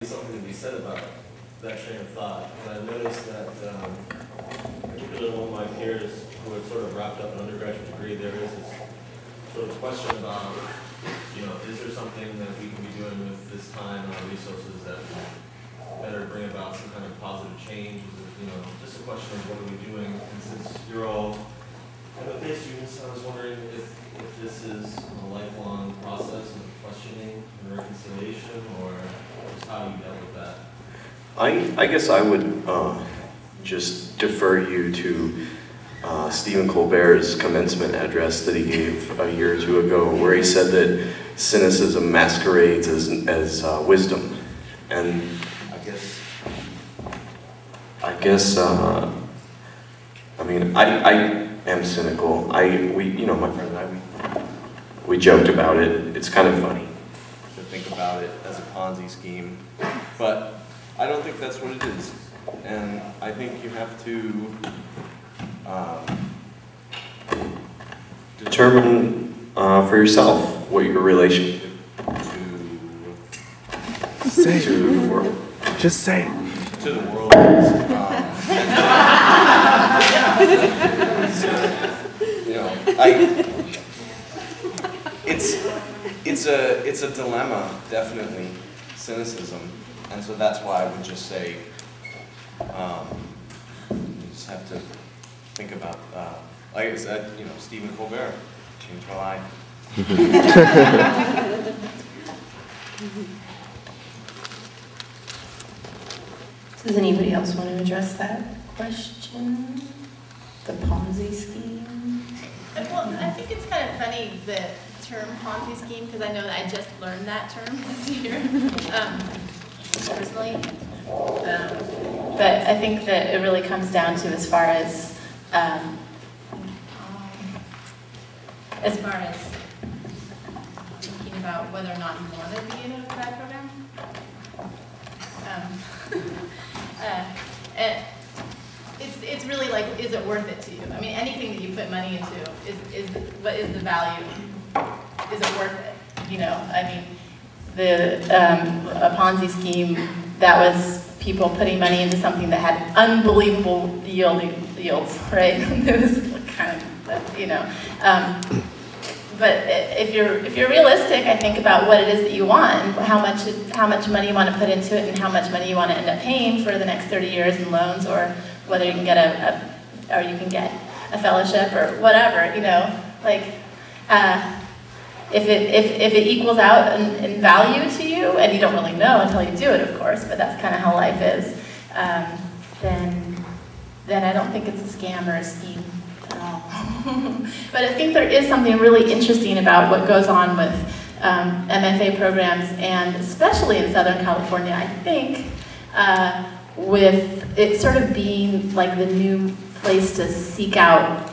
Something to be said about that train of thought. And I've noticed that, particularly among my peers who have sort of wrapped up an undergraduate degree, there is this sort of question about, is there something that we can be doing with this time and our resources that would better bring about some kind of positive change? Is it, just a question of what are we doing? And since you're all MFA students, I was wondering if this is a lifelong process of questioning and reconciliation, or just how you dealt with that. I guess I would just defer you to Stephen Colbert's commencement address that he gave a year or two ago, where he said that cynicism masquerades as wisdom, and I am cynical. My friend and I, we joked about it. It's kind of funny to think about it as a Ponzi scheme, but I don't think that's what it is. And I think you have to determine for yourself what your relationship to the world. Just say. To the world is. It's a dilemma, definitely, cynicism, and so that's why I would just say, you just have to think about, like I said, Stephen Colbert changed my life. Does anybody else want to address that question? The Ponzi scheme? Well, I think it's kind of funny, the term Ponzi scheme, because I know that I just learned that term this year, personally. But I think that it really comes down to as far as thinking about whether or not you want to be in a grad program. It's really like, is it worth it to you? I mean, anything that you put money into, what is the value? Is it worth it? I mean, a Ponzi scheme, that was people putting money into something that had unbelievable yields, right? It was kind of, but if you're realistic, I think about what it is that you want and how much money you want to put into it and how much money you want to end up paying for the next 30 years in loans, or whether you can get a fellowship or whatever, if it equals out in value to you, and you don't really know until you do it, of course, but that's kind of how life is, then I don't think it's a scam or a scheme at all. But I think there is something really interesting about what goes on with MFA programs, and especially in Southern California, I think, with it sort of being like the new place to seek out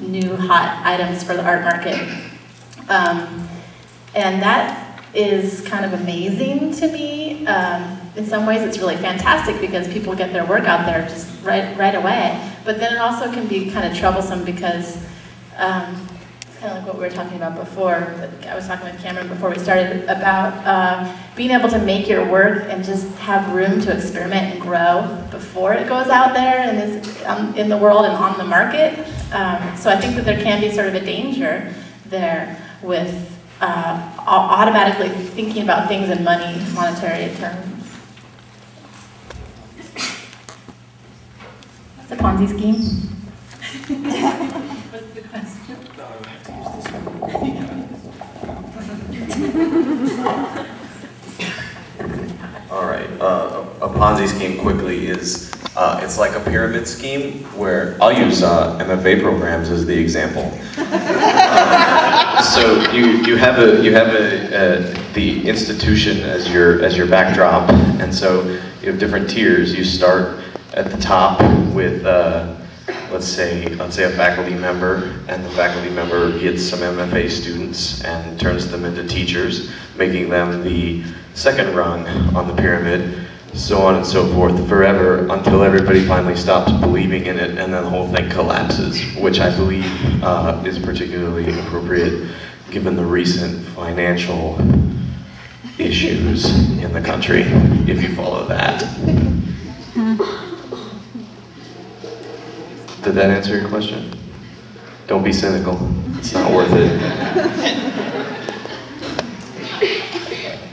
new hot items for the art market. And that is kind of amazing to me. In some ways it's really fantastic because people get their work out there just right away. But then it also can be kind of troublesome because it's kind of like what we were talking about before. I was talking with Cameron before we started about being able to make your work and just have room to experiment and grow before it goes out there and is in the world and on the market. So I think that there can be sort of a danger there with automatically thinking about things in monetary terms. It's a Ponzi scheme. What's the question? No, I have to use this one. All right, a Ponzi scheme quickly is, it's like a pyramid scheme where, I'll use MFA programs as the example. So you have the institution as your backdrop, and so you have different tiers. You start at the top with let's say a faculty member, and the faculty member gets some MFA students and turns them into teachers, making them the second rung on the pyramid, so on and so forth, forever, until everybody finally stops believing in it, and then the whole thing collapses, which I believe is particularly inappropriate given the recent financial issues in the country, if you follow that. Did that answer your question? Don't be cynical. It's not worth it.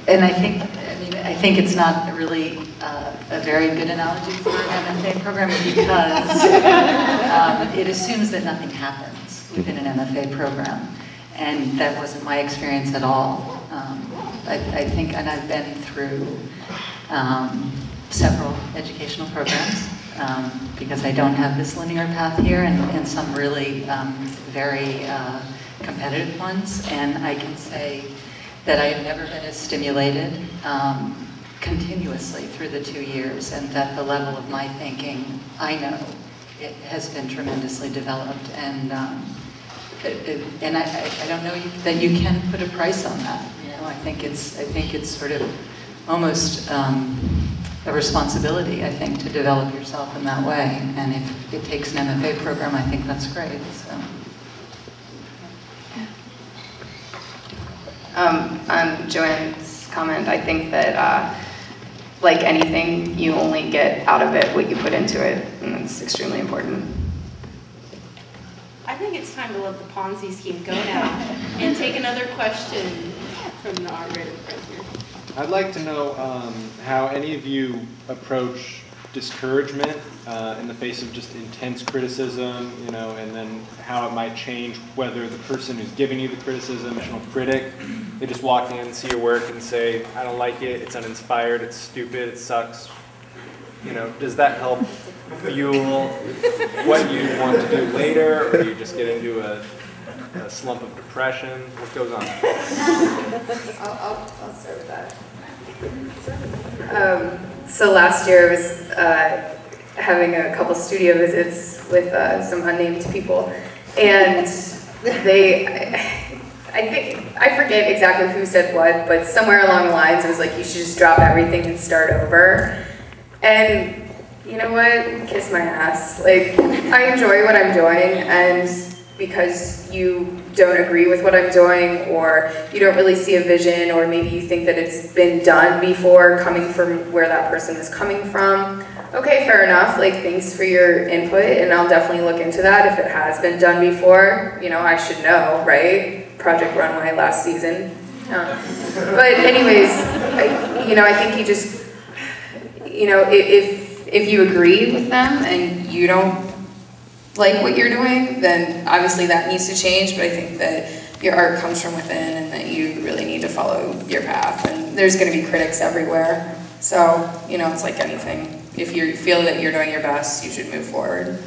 And I think it's not really a very good analogy for an MFA program because it assumes that nothing happens within an MFA program. And that wasn't my experience at all. I think, and I've been through several educational programs because I don't have this linear path here, and some really very competitive ones. And I can say that I have never been as stimulated continuously through the 2 years, and that the level of my thinking, I know, it has been tremendously developed. And I don't know that you can put a price on that. You know, I think it's sort of almost a responsibility, I think, to develop yourself in that way. And if it takes an MFA program, I think that's great. So. On Joanne's comment, I think that like anything, you only get out of it what you put into it, and it's extremely important. I think it's time to let the Ponzi scheme go now and take another question from the R-rated president. I'd like to know how any of you approach discouragement in the face of just intense criticism, you know, and then how it might change whether the person who's giving you the criticism, traditional critic, they just walk in, see your work, and say, I don't like it, it's uninspired, it's stupid, it sucks. You know, does that help fuel what you want to do later, or you just get into a slump of depression? What goes on? I'll start with that. So last year I was having a couple studio visits with some unnamed people, and I forget exactly who said what, but somewhere along the lines it was like, you should just drop everything and start over. And you know what? Kiss my ass. Like, I enjoy what I'm doing, and because you don't agree with what I'm doing, or you don't really see a vision, or maybe you think that it's been done before coming from where that person is coming from, okay, fair enough. Like, thanks for your input, and I'll definitely look into that if it has been done before. You know, I should know, right? Project Runway last season. But anyways, I think you just, you know, if you agree with them and you don't like what you're doing, then obviously that needs to change, but I think that your art comes from within and that you really need to follow your path, and there's going to be critics everywhere. So, you know, it's like anything. If you feel that you're doing your best, you should move forward.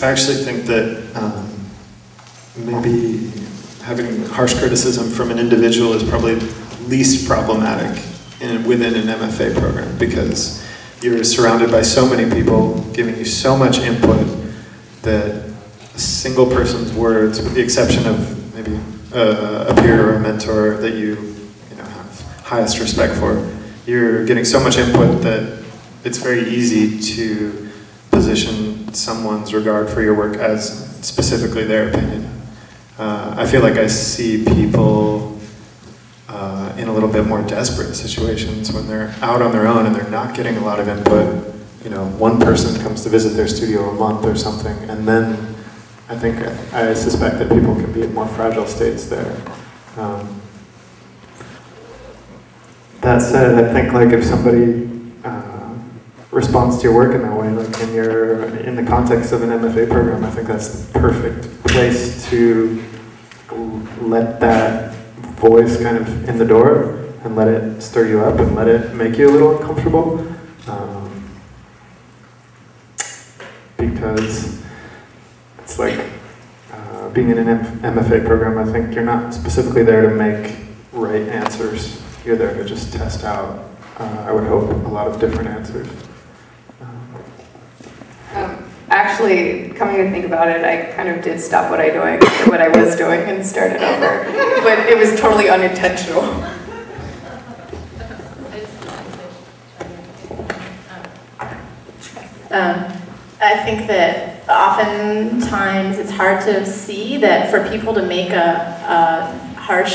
I actually think that maybe having harsh criticism from an individual is probably least problematic within an MFA program, because you're surrounded by so many people giving you so much input that a single person's words, with the exception of maybe a peer or a mentor that you have highest respect for, you're getting so much input that it's very easy to position someone's regard for your work as specifically their opinion. I feel like I see people in a little bit more desperate situations when they're out on their own and they're not getting a lot of input. You know, one person comes to visit their studio a month or something, and then I suspect that people can be in more fragile states there. That said, I think like if somebody responds to your work in that way, like in the context of an MFA program, I think that's the perfect place to let that voice kind of in the door and let it stir you up and let it make you a little uncomfortable. Because it's like being in an MFA program, I think you're not specifically there to make right answers. You're there to just test out, I would hope, a lot of different answers. Actually, coming to think about it, I kind of did stop what I was doing and started over, but it was totally unintentional. I think that oftentimes it's hard to see that for people to make a harsh